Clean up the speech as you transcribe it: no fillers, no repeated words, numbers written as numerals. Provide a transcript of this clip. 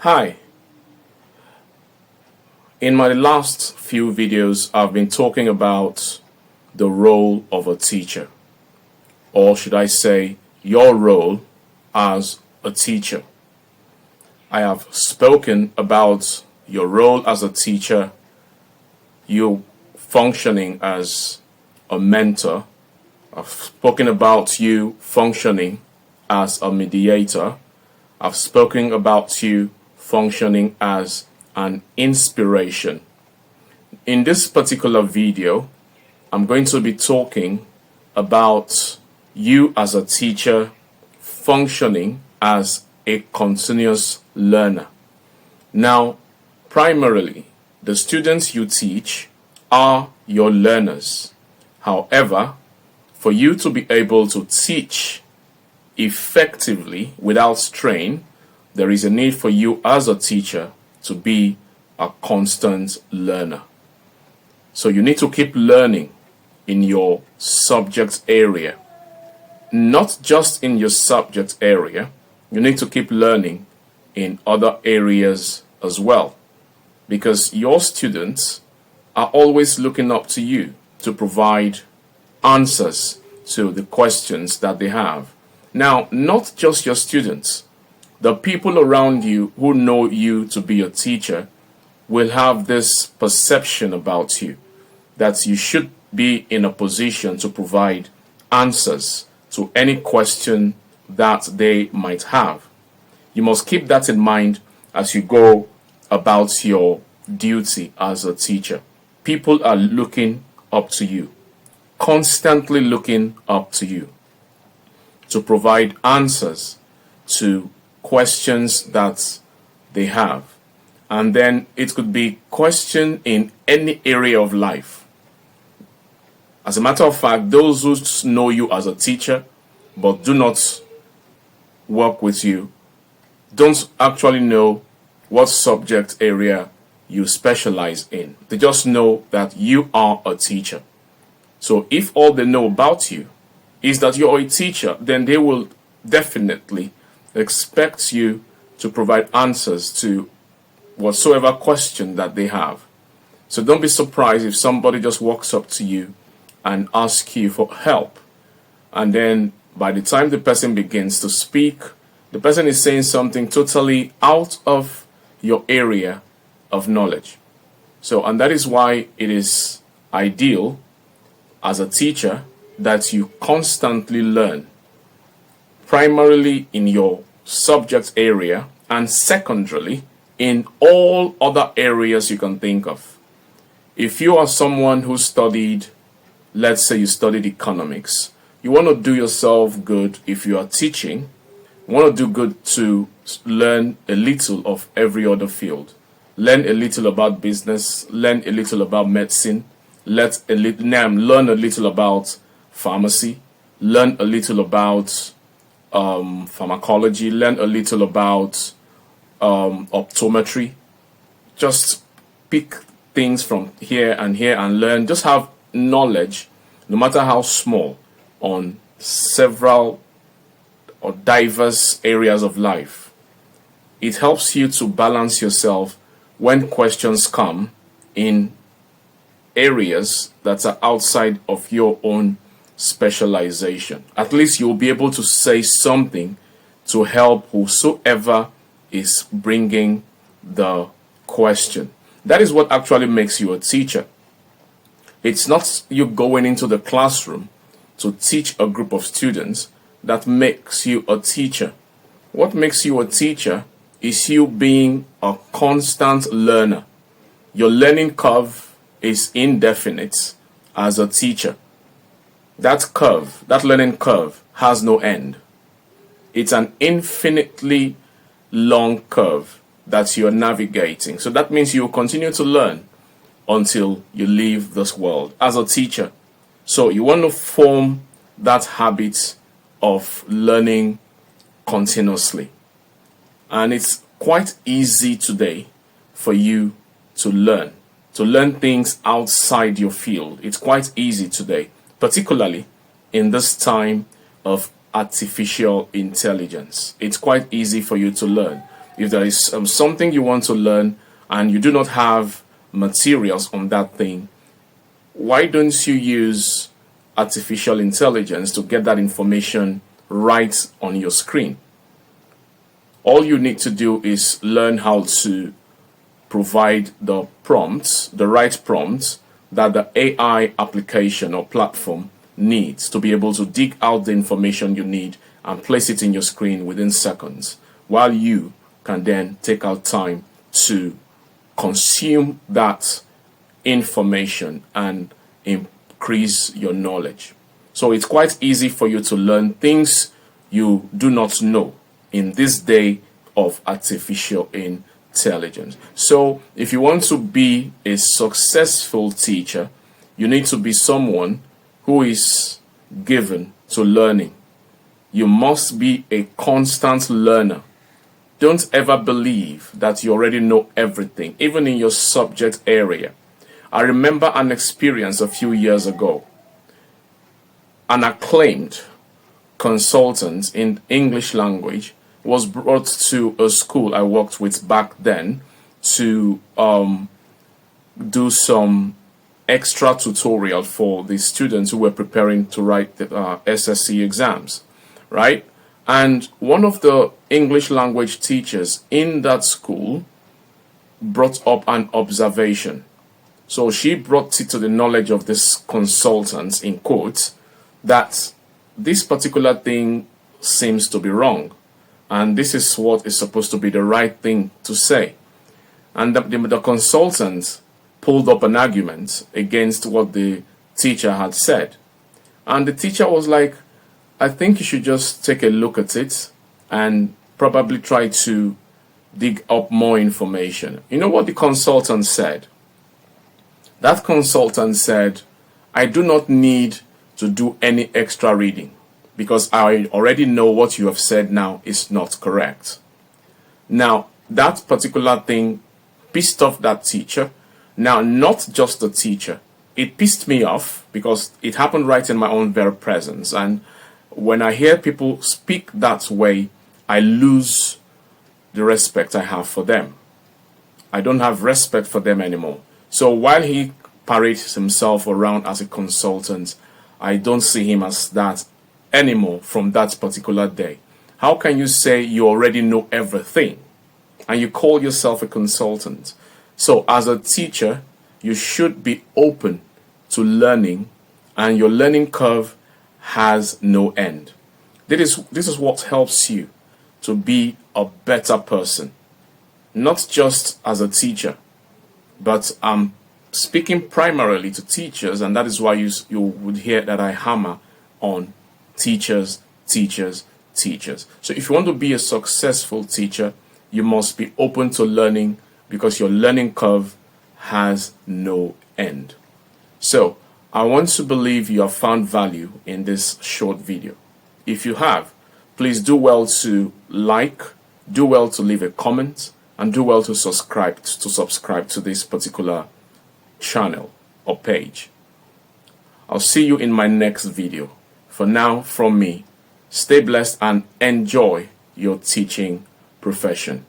Hi, in my last few videos, I've been talking about the role of a teacher, or should I say, your role as a teacher. I have spoken about your role as a teacher, you functioning as a mentor. I've spoken about you functioning as a mediator. I've spoken about you functioning as an inspiration. In this particular video, I'm going to be talking about you as a teacher functioning as a continuous learner. Now, primarily, the students you teach are your learners. However, for you to be able to teach effectively without strain, there is a need for you as a teacher to be a constant learner. So you need to keep learning in your subject area. Not just in your subject area, you need to keep learning in other areas as well. Because your students are always looking up to you to provide answers to the questions that they have. Now, not just your students, the people around you who know you to be a teacher will have this perception about you that you should be in a position to provide answers to any question that they might have. You must keep that in mind as you go about your duty as a teacher. People are looking up to you, constantly looking up to you to provide answers to questions that they have. And then it could be question in any area of life. As a matter of fact, those who know you as a teacher but do not work with you don't actually know what subject area you specialize in. They just know that you are a teacher. So if all they know about you is that you're a teacher, then they will definitely expect you to provide answers to whatsoever question that they have. So don't be surprised if somebody just walks up to you and asks you for help. And then by the time the person begins to speak, the person is saying something totally out of your area of knowledge. And that is why it is ideal as a teacher that you constantly learn, primarily in your subject area and secondarily in all other areas you can think of. If you are someone who studied, let's say you studied economics, you want to do yourself good if you are teaching. You want to do good to learn a little of every other field. Learn a little about business, learn a little about medicine, learn a little about pharmacy, learn a little about pharmacology, learn a little about optometry. Just pick things from here and learn. Just have knowledge, no matter how small, on several or diverse areas of life. It helps you to balance yourself when questions come in areas that are outside of your own specialization. At least you'll be able to say something to help whosoever is bringing the question. That is what actually makes you a teacher. It's not you going into the classroom to teach a group of students that makes you a teacher. What makes you a teacher is you being a constant learner. Your learning curve is indefinite as a teacher. That learning curve has no end. It's an infinitely long curve that you're navigating. So that means you'll continue to learn until you leave this world as a teacher. So you want to form that habit of learning continuously. And it's quite easy today for you to learn things outside your field. It's quite easy today, particularly in this time of artificial intelligence. It's quite easy for you to learn. If there is something you want to learn and you do not have materials on that thing, why don't you use artificial intelligence to get that information right on your screen? All you need to do is learn how to provide the prompts, the right prompts that the AI application or platform needs to be able to dig out the information you need and place it in your screen within seconds, while you can then take out time to consume that information and increase your knowledge. So it's quite easy for you to learn things you do not know in this day of artificial intelligence. So if you want to be a successful teacher, you need to be someone who is given to learning. You must be a constant learner. Don't ever believe that you already know everything, even in your subject area. I remember an experience a few years ago. An acclaimed consultant in English language was brought to a school I worked with back then to do some extra tutorial for the students who were preparing to write the SSC exams, right? And one of the English language teachers in that school brought up an observation. So she brought it to the knowledge of this consultant, in quotes, that this particular thing seems to be wrong. And this is what is supposed to be the right thing to say. And the consultant pulled up an argument against what the teacher had said. And the teacher was like, I think you should just take a look at it and probably try to dig up more information. You know what the consultant said? That consultant said, I do not need to do any extra reading because I already know what you have said now is not correct. Now, that particular thing pissed off that teacher. Now, not just the teacher. It pissed me off because it happened right in my own very presence. And when I hear people speak that way, I lose the respect I have for them. I don't have respect for them anymore. So while he parades himself around as a consultant, I don't see him as that anymore from that particular day. How can you say you already know everything and you call yourself a consultant? So as a teacher, you should be open to learning, and your learning curve has no end. This is what helps you to be a better person, not just as a teacher, but I'm speaking primarily to teachers, and that is why you would hear that I hammer on teachers, teachers, teachers. So if you want to be a successful teacher, you must be open to learning because your learning curve has no end. So I want to believe you have found value in this short video. If you have, please do well to like, do well to leave a comment, and do well to subscribe to this particular channel or page. I'll see you in my next video. For now, from me, stay blessed and enjoy your teaching profession.